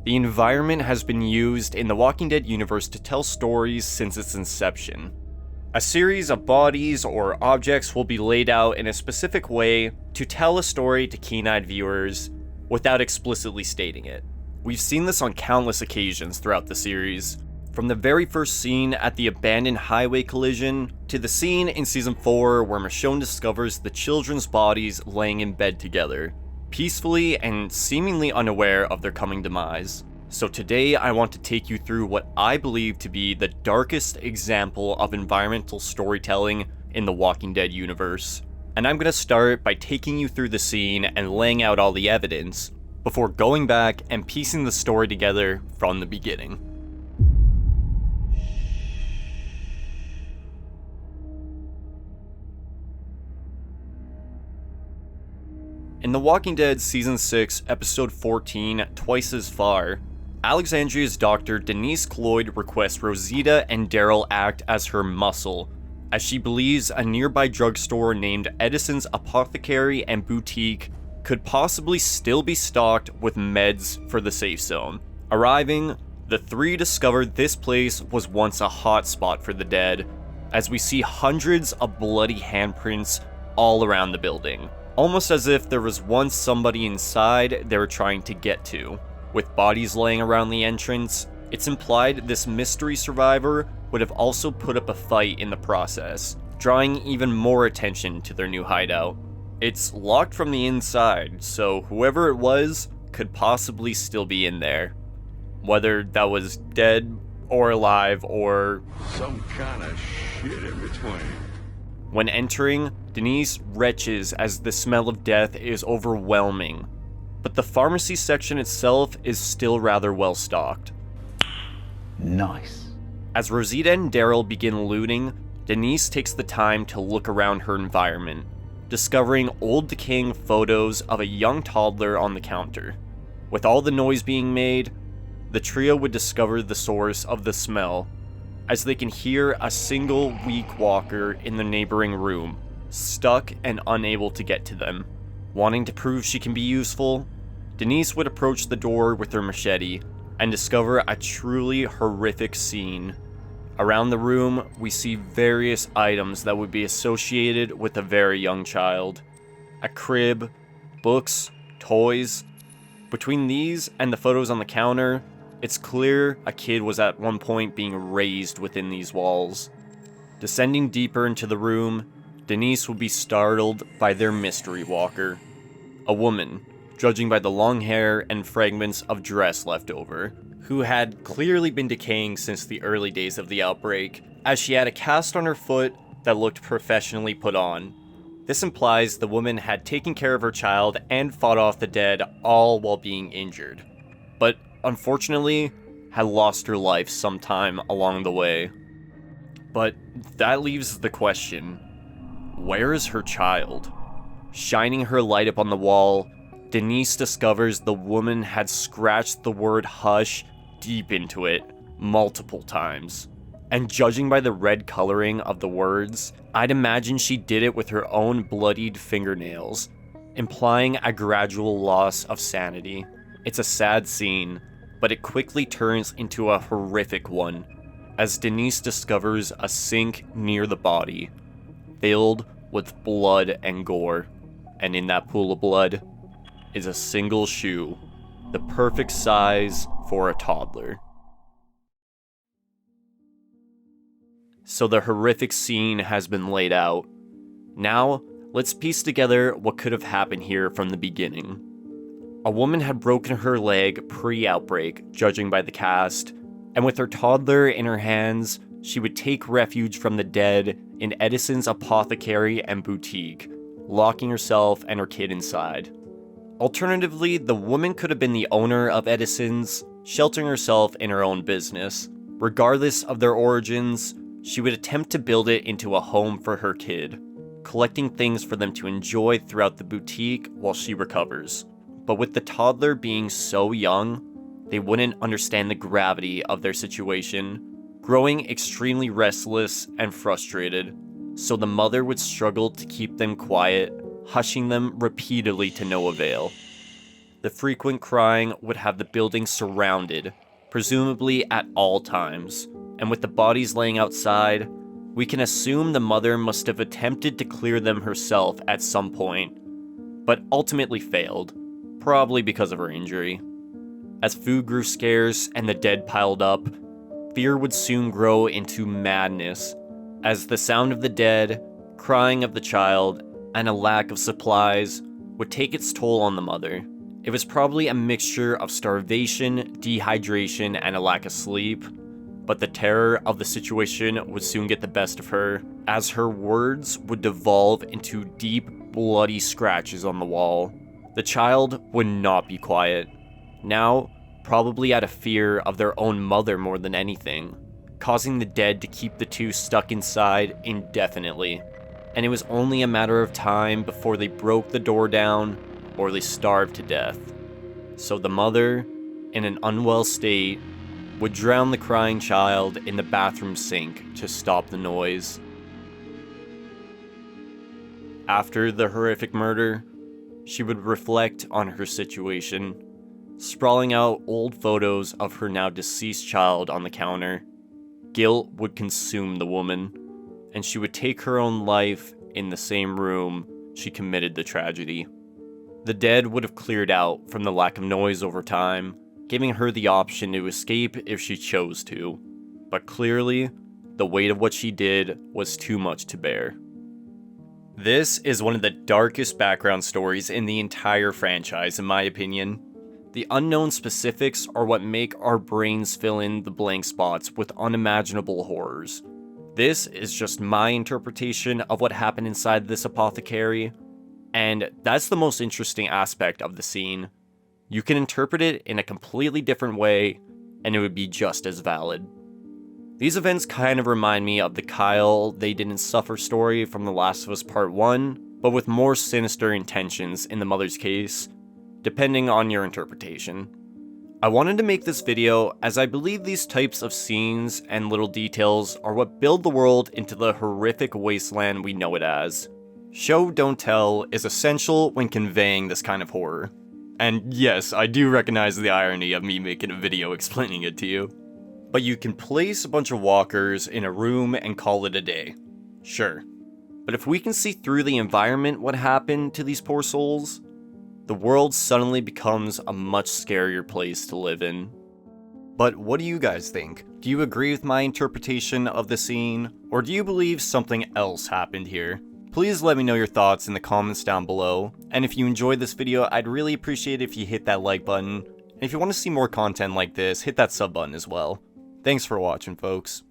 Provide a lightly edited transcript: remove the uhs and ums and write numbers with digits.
The environment has been used in the Walking Dead universe to tell stories since its inception. A series of bodies or objects will be laid out in a specific way to tell a story to keen-eyed viewers without explicitly stating it. We've seen this on countless occasions throughout the series, from the very first scene at the abandoned highway collision to the scene in Season 4 where Michonne discovers the children's bodies laying in bed together, peacefully and seemingly unaware of their coming demise. So today I want to take you through what I believe to be the darkest example of environmental storytelling in the Walking Dead universe. And I'm going to start by taking you through the scene and laying out all the evidence, before going back and piecing the story together from the beginning. In The Walking Dead Season 6, Episode 14, Twice as Far, Alexandria's doctor Denise Cloyd requests Rosita and Daryl act as her muscle, as she believes a nearby drugstore named Edison's Apothecary and Boutique could possibly still be stocked with meds for the safe zone. Arriving, the three discover this place was once a hotspot for the dead, as we see hundreds of bloody handprints all around the building, almost as if there was once somebody inside they were trying to get to. With bodies laying around the entrance, it's implied this mystery survivor would have also put up a fight in the process, drawing even more attention to their new hideout. It's locked from the inside, so whoever it was could possibly still be in there. Whether that was dead or alive or some kind of shit in between. When entering, Denise retches as the smell of death is overwhelming, but the pharmacy section itself is still rather well stocked. Nice. As Rosita and Daryl begin looting, Denise takes the time to look around her environment, discovering old decaying photos of a young toddler on the counter. With all the noise being made, the trio would discover the source of the smell, as they can hear a single weak walker in the neighboring room, stuck and unable to get to them. Wanting to prove she can be useful, Denise would approach the door with her machete and discover a truly horrific scene. Around the room, we see various items that would be associated with a very young child. A crib, books, toys. Between these and the photos on the counter, it's clear a kid was at one point being raised within these walls. Descending deeper into the room, Denise would be startled by their mystery walker. A woman, judging by the long hair and fragments of dress left over, who had clearly been decaying since the early days of the outbreak, as she had a cast on her foot that looked professionally put on. This implies the woman had taken care of her child and fought off the dead, all while being injured, but unfortunately had lost her life sometime along the way. But that leaves the question, where is her child? Shining her light up on the wall, Denise discovers the woman had scratched the word hush deep into it multiple times. And judging by the red coloring of the words, I'd imagine she did it with her own bloodied fingernails, implying a gradual loss of sanity. It's a sad scene, but it quickly turns into a horrific one, as Denise discovers a sink near the body, filled with blood and gore. And in that pool of blood is a single shoe, the perfect size for a toddler. So the horrific scene has been laid out. Now, let's piece together what could have happened here from the beginning. A woman had broken her leg pre-outbreak, judging by the cast, and with her toddler in her hands, she would take refuge from the dead in Edison's Apothecary and Boutique, locking herself and her kid inside. Alternatively, the woman could have been the owner of Edison's, sheltering herself in her own business. Regardless of their origins, she would attempt to build it into a home for her kid, collecting things for them to enjoy throughout the boutique while she recovers. But with the toddler being so young, they wouldn't understand the gravity of their situation, growing extremely restless and frustrated, so the mother would struggle to keep them quiet, hushing them repeatedly to no avail. The frequent crying would have the building surrounded, presumably at all times, and with the bodies laying outside, we can assume the mother must have attempted to clear them herself at some point, but ultimately failed, probably because of her injury. As food grew scarce and the dead piled up, fear would soon grow into madness, as the sound of the dead, crying of the child, and a lack of supplies would take its toll on the mother. It was probably a mixture of starvation, dehydration, and a lack of sleep, but the terror of the situation would soon get the best of her, as her words would devolve into deep, bloody scratches on the wall. The child would not be quiet. Now, probably out of fear of their own mother more than anything, causing the dead to keep the two stuck inside indefinitely. And it was only a matter of time before they broke the door down or they starved to death. So the mother, in an unwell state, would drown the crying child in the bathroom sink to stop the noise. After the horrific murder, she would reflect on her situation, sprawling out old photos of her now deceased child on the counter. Guilt would consume the woman, and she would take her own life in the same room she committed the tragedy. The dead would have cleared out from the lack of noise over time, giving her the option to escape if she chose to. But clearly, the weight of what she did was too much to bear. This is one of the darkest background stories in the entire franchise, in my opinion. The unknown specifics are what make our brains fill in the blank spots with unimaginable horrors. This is just my interpretation of what happened inside this apothecary, and that's the most interesting aspect of the scene. You can interpret it in a completely different way, and it would be just as valid. These events kind of remind me of the Kyle They Didn't Suffer story from The Last of Us Part 1, but with more sinister intentions in the mother's case, depending on your interpretation. I wanted to make this video as I believe these types of scenes and little details are what build the world into the horrific wasteland we know it as. Show don't tell is essential when conveying this kind of horror. And yes, I do recognize the irony of me making a video explaining it to you. But you can place a bunch of walkers in a room and call it a day. Sure. But if we can see through the environment what happened to these poor souls, the world suddenly becomes a much scarier place to live in. But what do you guys think? Do you agree with my interpretation of the scene? Or do you believe something else happened here? Please let me know your thoughts in the comments down below, and if you enjoyed this video, I'd really appreciate it if you hit that like button, and if you want to see more content like this, hit that sub button as well. Thanks for watching, folks.